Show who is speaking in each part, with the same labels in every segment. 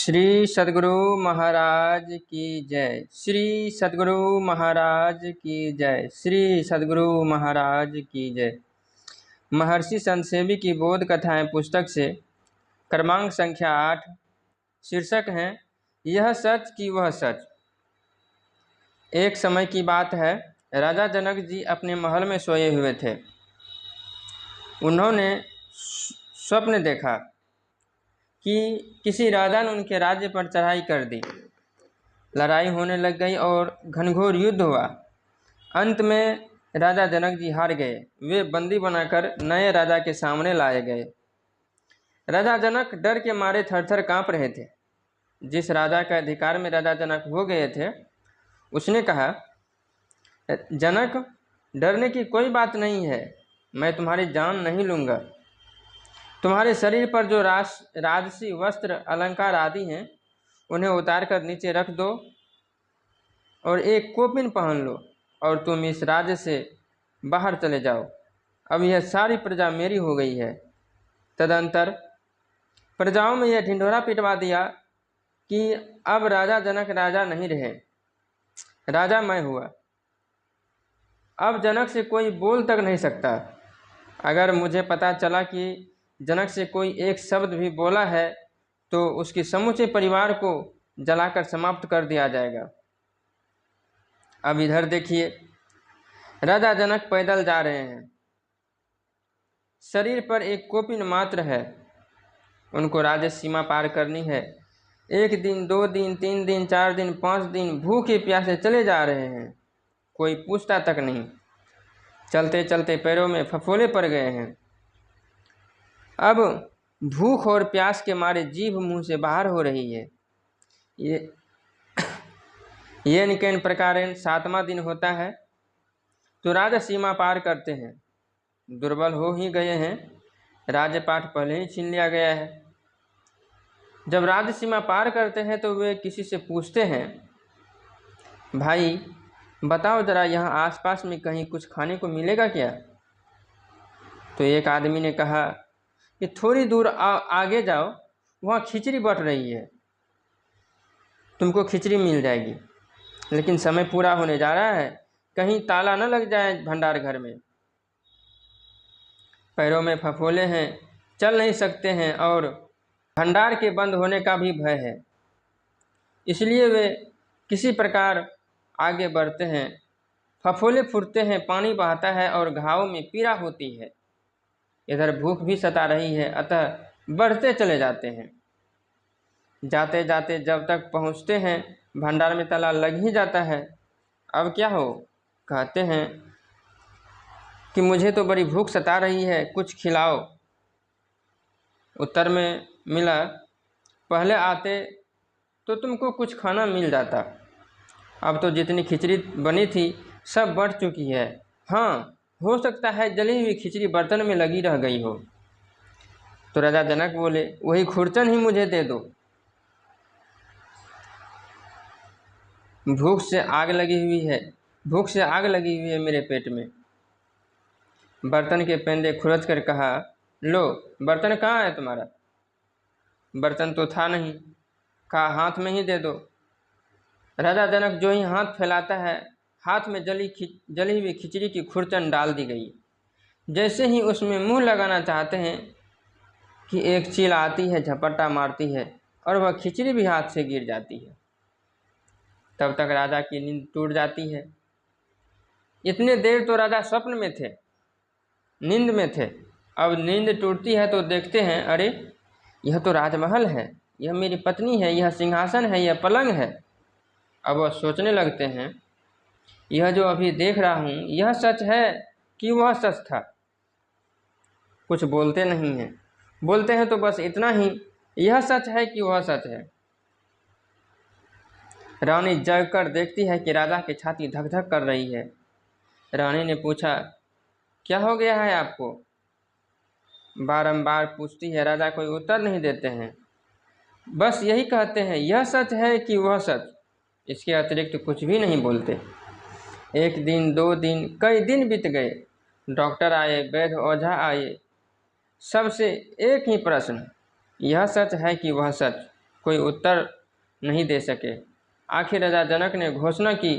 Speaker 1: श्री सद्गुरु महाराज की जय। श्री सद्गुरु महाराज की जय। श्री सद्गुरु महाराज की जय। महर्षि संतसेवी की बोध कथाएं पुस्तक से क्रमांक संख्या 8। शीर्षक है यह सच कि वह सच। एक समय की बात है, राजा जनक जी अपने महल में सोए हुए थे। उन्होंने स्वप्न देखा कि किसी राजा ने उनके राज्य पर चढ़ाई कर दी। लड़ाई होने लग गई और घनघोर युद्ध हुआ। अंत में राजा जनक जी हार गए। वे बंदी बनाकर नए राजा के सामने लाए गए। राजा जनक डर के मारे थर-थर कांप रहे थे। जिस राजा के अधिकार में राजा जनक हो गए थे, उसने कहा, जनक, डरने की कोई बात नहीं है, मैं तुम्हारी जान नहीं लूँगा। तुम्हारे शरीर पर जो राजसी वस्त्र अलंकार आदि हैं, उन्हें उतार कर नीचे रख दो और एक कोपिन पहन लो और तुम इस राज्य से बाहर चले जाओ। अब यह सारी प्रजा मेरी हो गई है। तदंतर प्रजाओं में यह ढिंढोरा पिटवा दिया कि अब राजा जनक राजा नहीं रहे, राजा मैं हुआ। अब जनक से कोई बोल तक नहीं सकता। अगर मुझे पता चला कि जनक से कोई एक शब्द भी बोला है तो उसके समूचे परिवार को जलाकर समाप्त कर दिया जाएगा। अब इधर देखिए, राजा जनक पैदल जा रहे हैं। शरीर पर एक कोपिन मात्र है। उनको राज्य सीमा पार करनी है। 1 दिन, 2 दिन, 3 दिन, 4 दिन, 5 दिन भूखे प्यासे चले जा रहे हैं। कोई पूछता तक नहीं। चलते चलते पैरों में फफोले पड़ गए हैं। अब भूख और प्यास के मारे जीभ मुंह से बाहर हो रही है। ये निकैन प्रकारेण 7वां दिन होता है तो राजा सीमा पार करते हैं। दुर्बल हो ही गए हैं, राज्यपाठ पहले ही छीन लिया गया है। जब राज्य सीमा पार करते हैं तो वे किसी से पूछते हैं, भाई बताओ जरा, यहाँ आसपास में कहीं कुछ खाने को मिलेगा क्या? तो एक आदमी ने कहा कि थोड़ी दूर आगे जाओ, वहाँ खिचड़ी बट रही है, तुमको खिचड़ी मिल जाएगी। लेकिन समय पूरा होने जा रहा है, कहीं ताला न लग जाए भंडार घर में। पैरों में फफोले हैं, चल नहीं सकते हैं और भंडार के बंद होने का भी भय है। इसलिए वे किसी प्रकार आगे बढ़ते हैं। फफोले फूटते हैं, पानी बहता है और घाव में पीड़ा होती है। इधर भूख भी सता रही है, अतः बढ़ते चले जाते हैं। जाते जाते जब तक पहुंचते हैं, भंडार में ताला लग ही जाता है। अब क्या हो? कहते हैं कि मुझे तो बड़ी भूख सता रही है, कुछ खिलाओ। उत्तर में मिला, पहले आते तो तुमको कुछ खाना मिल जाता, अब तो जितनी खिचड़ी बनी थी सब बढ़ चुकी है। हाँ, हो सकता है जली हुई खिचड़ी बर्तन में लगी रह गई हो। तो राजा जनक बोले, वही खुरचन ही मुझे दे दो। भूख से आग लगी हुई है मेरे पेट में। बर्तन के पेंदे खुरच कर कहा, लो, बर्तन कहाँ है तुम्हारा? बर्तन तो था नहीं। कहा, हाथ में ही दे दो। राजा जनक जो ही हाथ फैलाता है, हाथ में जली हुई खिचड़ी की खुरचन डाल दी गई। जैसे ही उसमें मुंह लगाना चाहते हैं कि एक चील आती है, झपट्टा मारती है और वह खिचड़ी भी हाथ से गिर जाती है। तब तक राजा की नींद टूट जाती है। इतने देर तो राजा स्वप्न में थे, नींद में थे। अब नींद टूटती है तो देखते हैं, अरे यह तो राजमहल है, यह मेरी पत्नी है, यह सिंहासन है, यह पलंग है। अब वह सोचने लगते हैं, यह जो अभी देख रहा हूँ, यह सच है कि वह सच था? कुछ बोलते नहीं हैं। बोलते हैं तो बस इतना ही, यह सच है कि वह सच है। रानी जग कर देखती है कि राजा की छाती धक धक कर रही है। रानी ने पूछा, क्या हो गया है आपको? बारंबार पूछती है, राजा कोई उत्तर नहीं देते हैं। बस यही कहते हैं, यह सच है कि वह सच। इसके अतिरिक्त कुछ भी नहीं बोलते। 1 दिन, 2 दिन, कई दिन बीत गए। डॉक्टर आए, वैद्य ओझा आए, सबसे एक ही प्रश्न, यह सच है कि वह सच? कोई उत्तर नहीं दे सके। आखिर राजा जनक ने घोषणा की,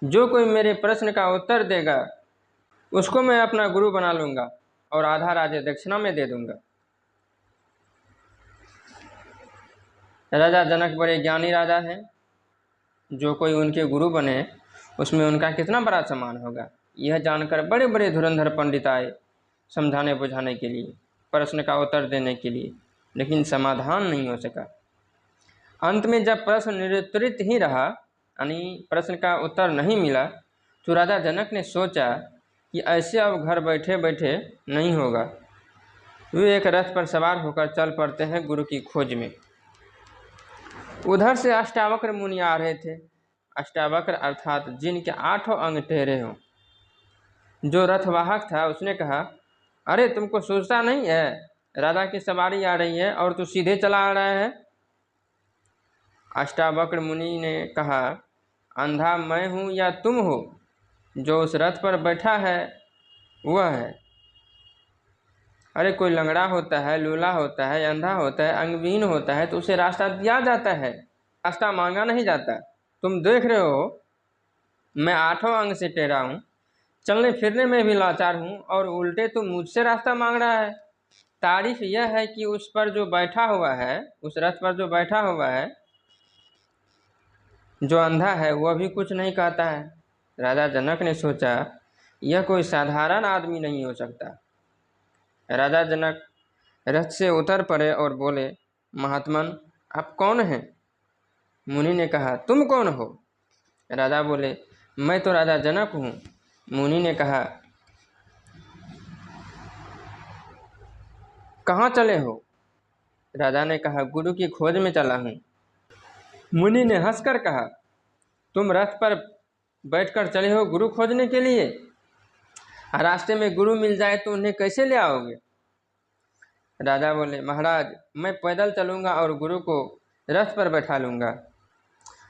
Speaker 1: जो कोई मेरे प्रश्न का उत्तर देगा उसको मैं अपना गुरु बना लूँगा और आधा राज्य दक्षिणा में दे दूँगा। राजा जनक बड़े ज्ञानी राजा हैं, जो कोई उनके गुरु बने उसमें उनका कितना बड़ा सम्मान होगा। यह जानकर बड़े बड़े धुरंधर पंडित आए समझाने बुझाने के लिए, प्रश्न का उत्तर देने के लिए, लेकिन समाधान नहीं हो सका। अंत में जब प्रश्न निरुत्तरित ही रहा, यानी प्रश्न का उत्तर नहीं मिला, तो राजा जनक ने सोचा कि ऐसे अब घर बैठे बैठे नहीं होगा। वे एक रथ पर सवार होकर चल पड़ते हैं गुरु की खोज में। उधर से अष्टावक्र मुनि आ रहे थे। अष्टावक्र अर्थात जिनके 8 अंग टेढ़े हों। जो रथवाहक था उसने कहा, अरे तुमको सोचता नहीं है, राजा की सवारी आ रही है और तू सीधे चला आ रहा है। अष्टावक्र मुनि ने कहा, अंधा मैं हूँ या तुम हो? जो उस रथ पर बैठा है वह है। अरे कोई लंगड़ा होता है, लूला होता है, अंधा होता है, अंगविहीन होता है तो उसे रास्ता दिया जाता है, रास्ता मांगा नहीं जाता। तुम देख रहे हो मैं 8 अंग से टेढ़ा हूँ, चलने फिरने में भी लाचार हूँ और उल्टे तुम मुझसे रास्ता मांग रहा है। तारीफ यह है कि उस पर जो बैठा हुआ है, उस रथ पर जो बैठा हुआ है, जो अंधा है वह भी कुछ नहीं कहता है। राजा जनक ने सोचा, यह कोई साधारण आदमी नहीं हो सकता। राजा जनक रथ से उतर पड़े और बोले, महात्मन आप कौन हैं? मुनि ने कहा, तुम कौन हो? राजा बोले, मैं तो राजा जनक हूँ। मुनि ने कहा, कहाँ चले हो? राजा ने कहा, गुरु की खोज में चला हूँ। मुनि ने हंसकर कहा, तुम रथ पर बैठकर चले हो गुरु खोजने के लिए? रास्ते में गुरु मिल जाए तो उन्हें कैसे ले आओगे? राजा बोले, महाराज मैं पैदल चलूँगा और गुरु को रथ पर बैठा लूँगा।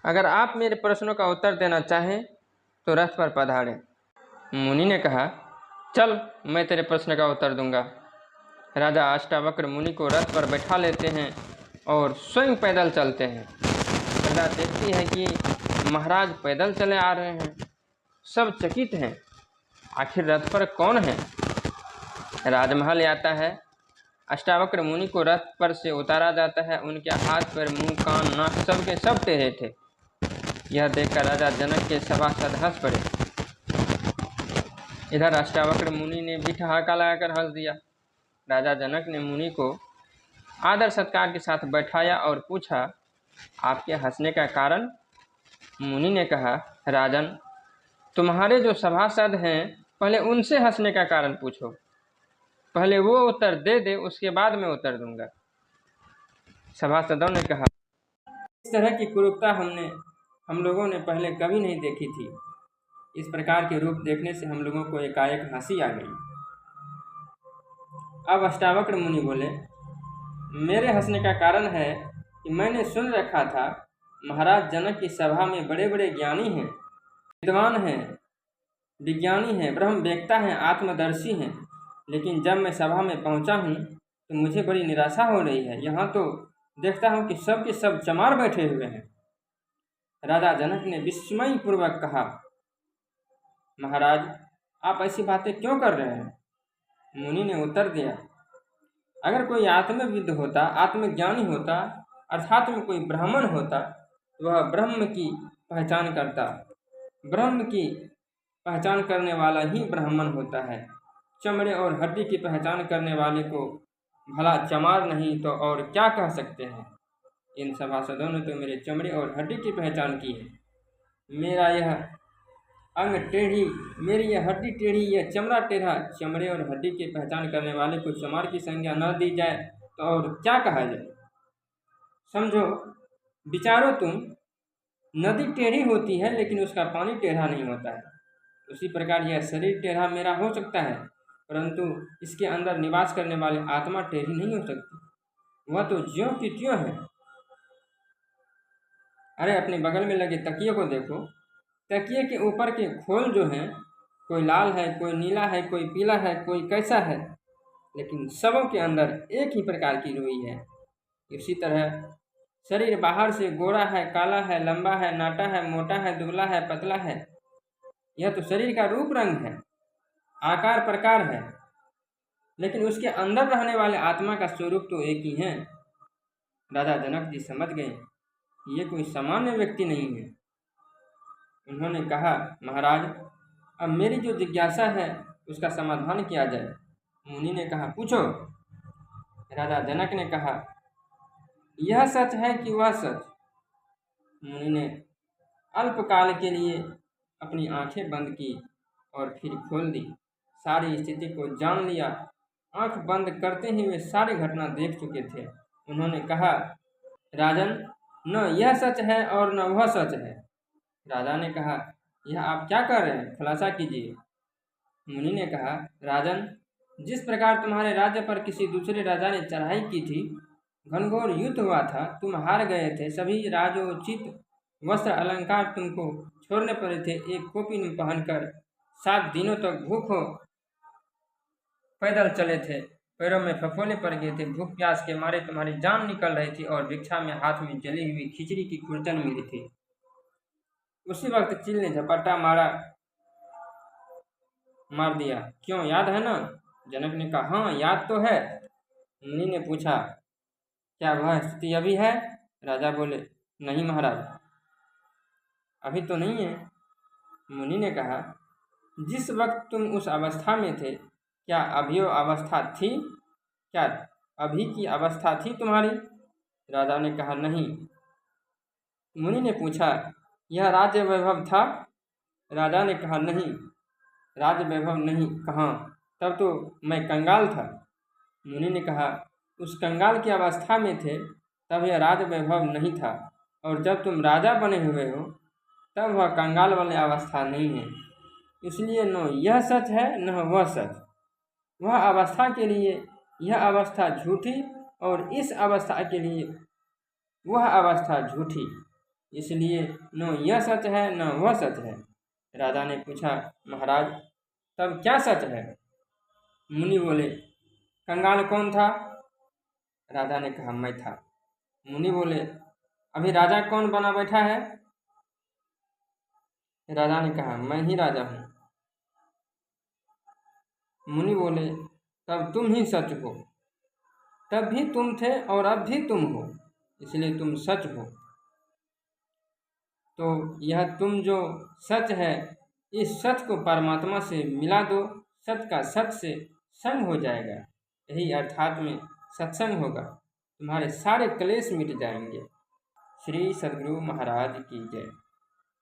Speaker 1: अगर आप मेरे प्रश्नों का उत्तर देना चाहें तो रथ पर पधारें। मुनि ने कहा, चल मैं तेरे प्रश्न का उत्तर दूंगा। राजा अष्टावक्र मुनि को रथ पर बैठा लेते हैं और स्वयं पैदल चलते हैं। प्रजा देखती है कि महाराज पैदल चले आ रहे हैं। सब चकित हैं, आखिर रथ पर कौन है? राजमहल आता है। अष्टावक्र मुनि को रथ पर से उतारा जाता है। उनके हाथ पैर मुंह कान नाक सब के सब टेढ़े थे। यह देखकर राजा जनक के सभासद हंस पड़े। इधर अष्टावक्र मुनि ने भी ठहाका लगाकर हंस दिया। राजा जनक ने मुनि को आदर सत्कार के साथ बैठाया और पूछा, आपके हंसने का कारण? मुनि ने कहा, राजन तुम्हारे जो सभासद हैं पहले उनसे हंसने का कारण पूछो। पहले वो उत्तर दे दे, उसके बाद मैं उत्तर दूंगा। सभासदों ने कहा, इस तरह की कुरूपता हम लोगों ने पहले कभी नहीं देखी थी। इस प्रकार के रूप देखने से हम लोगों को एकाएक हंसी आ गई। अब अष्टावक्र मुनि बोले, मेरे हंसने का कारण है कि मैंने सुन रखा था महाराज जनक की सभा में बड़े बड़े ज्ञानी हैं, विद्वान हैं, विज्ञानी हैं, ब्रह्मवेत्ता हैं, आत्मदर्शी हैं, लेकिन जब मैं सभा में पहुंचा हूं तो मुझे बड़ी निराशा हो रही है। यहाँ तो देखता हूं कि सब के सब चमार बैठे हुए हैं। राजा जनक ने विस्मय पूर्वक कहा, महाराज आप ऐसी बातें क्यों कर रहे हैं? मुनि ने उत्तर दिया, अगर कोई आत्मविद होता, आत्मज्ञानी होता, अर्थात में कोई ब्राह्मण होता, तो वह ब्रह्म की पहचान करता। ब्रह्म की पहचान करने वाला ही ब्राह्मण होता है। चमड़े और हड्डी की पहचान करने वाले को भला चमार नहीं तो और क्या कह सकते हैं? इन सभासदों ने तो मेरे चमड़े और हड्डी की पहचान की है। मेरा यह अंग टेढ़ी, मेरी यह हड्डी टेढ़ी, यह चमड़ा टेढ़ा, चमड़े और हड्डी की पहचान करने वाले को चमार की संज्ञा न दी जाए तो और क्या कहा जाए? समझो, विचारो तुम, नदी टेढ़ी होती है लेकिन उसका पानी टेढ़ा नहीं होता है। उसी प्रकार यह शरीर टेढ़ा मेरा हो सकता है, परंतु इसके अंदर निवास करने वाली आत्मा टेढ़ी नहीं हो सकती। वह तो ज्यों की त्यों है। अरे अपने बगल में लगे तकिए को देखो, तकिए के ऊपर के खोल जो हैं, कोई लाल है, कोई नीला है, कोई पीला है, कोई कैसा है, लेकिन सबों के अंदर एक ही प्रकार की रुई है। इसी तरह शरीर बाहर से गोरा है, काला है, लंबा है, नाटा है, मोटा है, दुबला है, पतला है। यह तो शरीर का रूप रंग है, आकार प्रकार है, लेकिन उसके अंदर रहने वाले आत्मा का स्वरूप तो एक ही है। राजा जनक जी समझ गए ये कोई सामान्य व्यक्ति नहीं है। उन्होंने कहा, महाराज, अब मेरी जो जिज्ञासा है उसका समाधान किया जाए। मुनि ने कहा, पूछो। राजा जनक ने कहा, यह सच है कि वह सच? मुनि ने अल्पकाल के लिए अपनी आंखें बंद की और फिर खोल दी। सारी स्थिति को जान लिया। आंख बंद करते ही वे सारी घटना देख चुके थे। उन्होंने कहा, राजन, न यह सच है और न वह सच है। राजा ने कहा, यह आप क्या कर रहे हैं, खुलासा कीजिए। मुनि ने कहा, राजन, जिस प्रकार तुम्हारे राज्य पर किसी दूसरे राजा ने चढ़ाई की थी, घनघोर युद्ध हुआ था, तुम हार गए थे, सभी राजोचित वस्त्र अलंकार तुमको छोड़ने पड़े थे, एक कोपी में पहनकर 7 दिनों तक भूखो पैदल चले थे, पैरों में फफोले पड़ गए थे, भूख प्यास के मारे तुम्हारी जान निकल रही थी और भिक्षा में हाथ में जली हुई खिचड़ी की खुरचन मिली थी। उसी वक्त चील ने झपट्टा मार दिया। क्यों, याद है ना? जनक ने कहा, हाँ, याद तो है। मुनि ने पूछा, क्या वह स्थिति अभी है? राजा बोले, नहीं महाराज, अभी तो नहीं है। मुनि ने कहा, जिस वक्त तुम उस अवस्था में थे, क्या अभी वो अवस्था थी? क्या अभी की अवस्था थी तुम्हारी? राजा ने कहा, नहीं। मुनि ने पूछा, यह राज्य वैभव था? राजा ने कहा, नहीं, राज्य वैभव नहीं। कहाँ? तब तो मैं कंगाल था। मुनि ने कहा, उस कंगाल की अवस्था में थे तब यह राज वैभव नहीं था, और जब तुम राजा बने हुए हो तब वह कंगाल वाली अवस्था नहीं है। इसलिए न यह सच है न वह सच। वह अवस्था के लिए यह अवस्था झूठी और इस अवस्था के लिए वह अवस्था झूठी। इसलिए न यह सच है न वह सच है। राजा ने पूछा, महाराज, तब क्या सच है? मुनि बोले, कंगाल कौन था? राजा ने कहा, मैं था। मुनि बोले, अभी राजा कौन बना बैठा है? राजा ने कहा, मैं ही राजा हूँ। मुनि बोले, तब तुम ही सच हो। तब भी तुम थे और अब भी तुम हो, इसलिए तुम सच हो। तो यह तुम जो सच है, इस सच को परमात्मा से मिला दो, सच का सच से संग हो जाएगा। यही अर्थात में सत्संग होगा, तुम्हारे सारे क्लेश मिट जाएंगे। श्री सद्गुरु महाराज की जय।